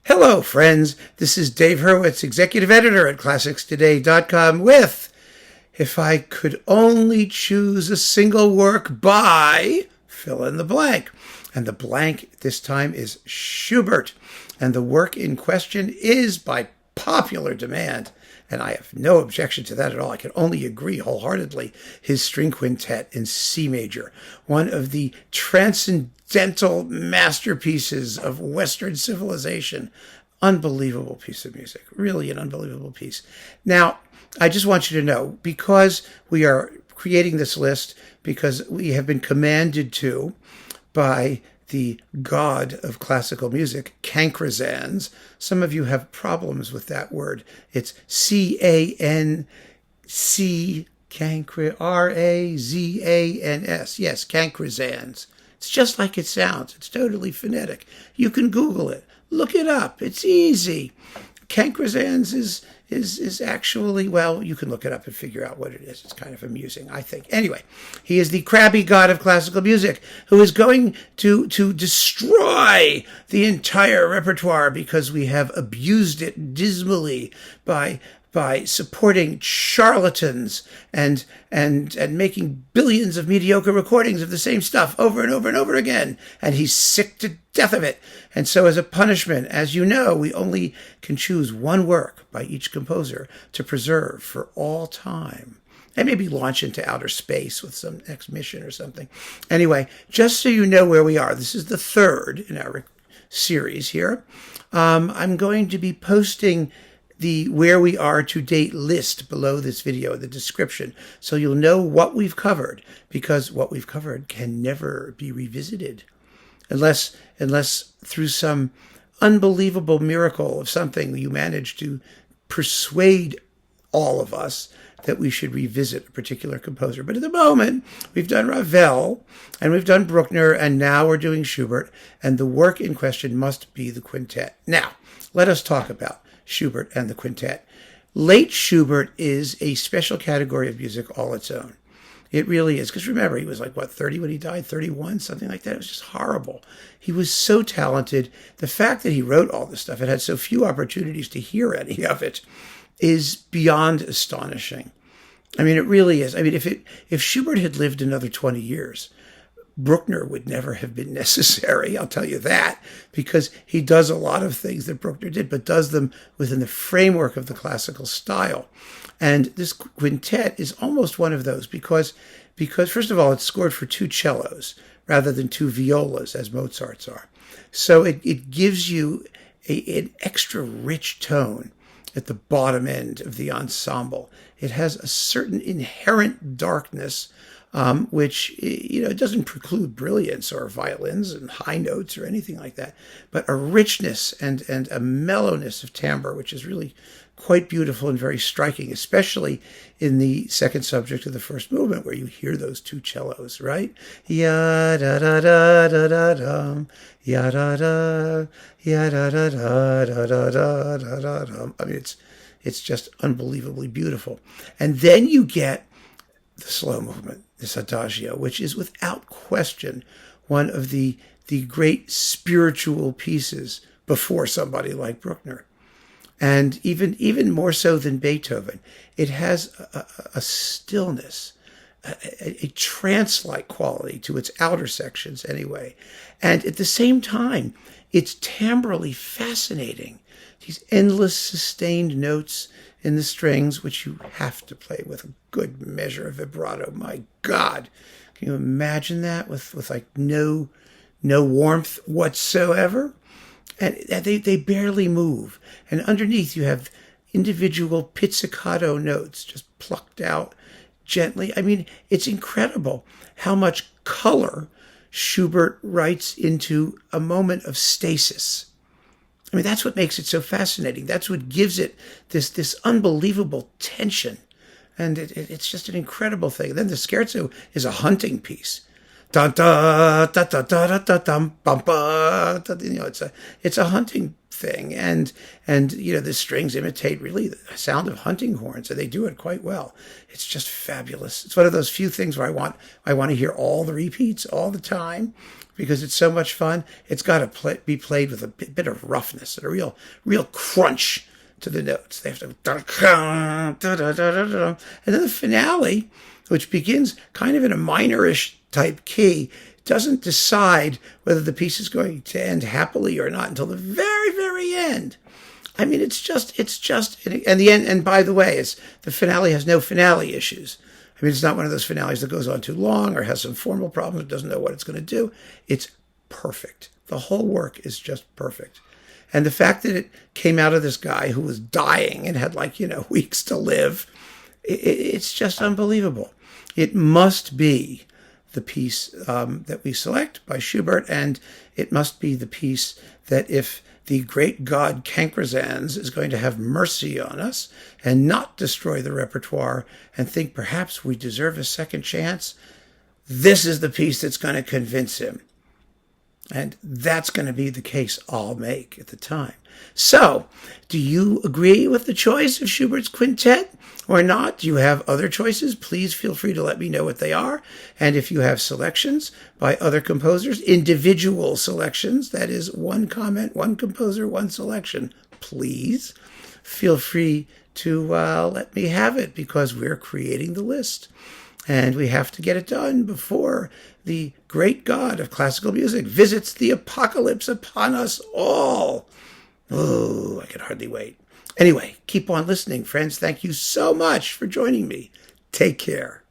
Hello, friends. This is Dave Hurwitz, executive editor at ClassicsToday.com with If I Could Only Choose a Single Work by fill in the blank. And the blank this time is Schubert. And the work in question is by popular demand. And I have no objection to that at all. I can only agree wholeheartedly. His string quintet in C major, one of the transcendental masterpieces of Western civilization. Unbelievable piece of music. Really an unbelievable piece. Now, I just want you to know, because we are creating this list, because we have been commanded to by the god of classical music, Cancrazans. Some of you have problems with that word. It's C-A-N-C, R-A-Z-A-N-S. Yes, Cancrazans. It's just like it sounds. It's totally phonetic. You can Google it. Look it up. It's easy. Cancrazans is actually, well, you can look it up and figure out what it is. It's kind of amusing, I think. Anyway, he is the crabby god of classical music who is going to destroy the entire repertoire because we have abused it dismally by supporting charlatans and making billions of mediocre recordings of the same stuff over and over and over again. And he's sick to death of it. And so as a punishment, as you know, we only can choose one work by each composer to preserve for all time. And maybe launch into outer space with some next mission or something. Anyway, just so you know where we are, this is the third in our series here. I'm going to be posting the where we are to date list below this video, the description, so you'll know what we've covered, because what we've covered can never be revisited unless through some unbelievable miracle of something you manage to persuade all of us that we should revisit a particular composer. But at the moment, we've done Ravel, and we've done Bruckner, and now we're doing Schubert, and the work in question must be the quintet. Now, let us talk about Schubert and the quintet. Late Schubert is a special category of music all its own. It really is. Because remember, he was like, 30 when he died? 31? Something like that. It was just horrible. He was so talented. The fact that he wrote all this stuff and had so few opportunities to hear any of it is beyond astonishing. I mean, it really is. I mean, if Schubert had lived another 20 years, Bruckner would never have been necessary, I'll tell you that, because he does a lot of things that Bruckner did, but does them within the framework of the classical style. And this quintet is almost one of those because first of all, it's scored for two cellos rather than two violas, as Mozart's are. So it gives you an extra rich tone at the bottom end of the ensemble. It has a certain inherent darkness, which, it doesn't preclude brilliance or violins and high notes or anything like that, but a richness and a mellowness of timbre, which is really quite beautiful and very striking, especially in the second subject of the first movement, where you hear those two cellos, right? Ya-da-da-da-da-da-dum, ya-da-da, ya-da-da-da-da-da-da-da-dum. I mean, it's just unbelievably beautiful. And then you get the slow movement, this adagio, which is without question one of the great spiritual pieces before somebody like Bruckner. And even more so than Beethoven, it has a stillness, a trance-like quality to its outer sections anyway. And at the same time, it's timbrally fascinating. These endless sustained notes in the strings, which you have to play with a good measure of vibrato. My God, can you imagine that with like no warmth whatsoever? And they barely move. And underneath you have individual pizzicato notes just plucked out gently. I mean, it's incredible how much color Schubert writes into a moment of stasis. I mean, that's what makes it so fascinating. That's what gives it this unbelievable tension. And it's just an incredible thing. Then the scherzo is a hunting piece. Dun, da, da, da, da, da, da, dum, bum, ba, da, it's a hunting thing. And the strings imitate really the sound of hunting horns, and they do it quite well. It's just fabulous. It's one of those few things where I want to hear all the repeats all the time, because it's so much fun. It's got to be played with a bit of roughness and a real crunch to the notes. They have to, and then the finale, which begins kind of in a minorish type key, doesn't decide whether the piece is going to end happily or not until the very, very end. I mean, it's just, and the end, and by the way, the finale has no finale issues. I mean, it's not one of those finales that goes on too long or has some formal problems, doesn't know what it's going to do. It's perfect. The whole work is just perfect. And the fact that it came out of this guy who was dying and had weeks to live, it's just unbelievable. It must be the piece that we select by Schubert, and it must be the piece that if the great god Cancresans is going to have mercy on us and not destroy the repertoire and think perhaps we deserve a second chance, this is the piece that's going to convince him. And that's going to be the case I'll make at the time. So, do you agree with the choice of Schubert's quintet or not? Do you have other choices? Please feel free to let me know what they are. And if you have selections by other composers, individual selections, that is one comment, one composer, one selection, please feel free to let me have it, because we're creating the list. And we have to get it done before the great god of classical music visits the apocalypse upon us all. Oh, I can hardly wait. Anyway, keep on listening, friends. Thank you so much for joining me. Take care.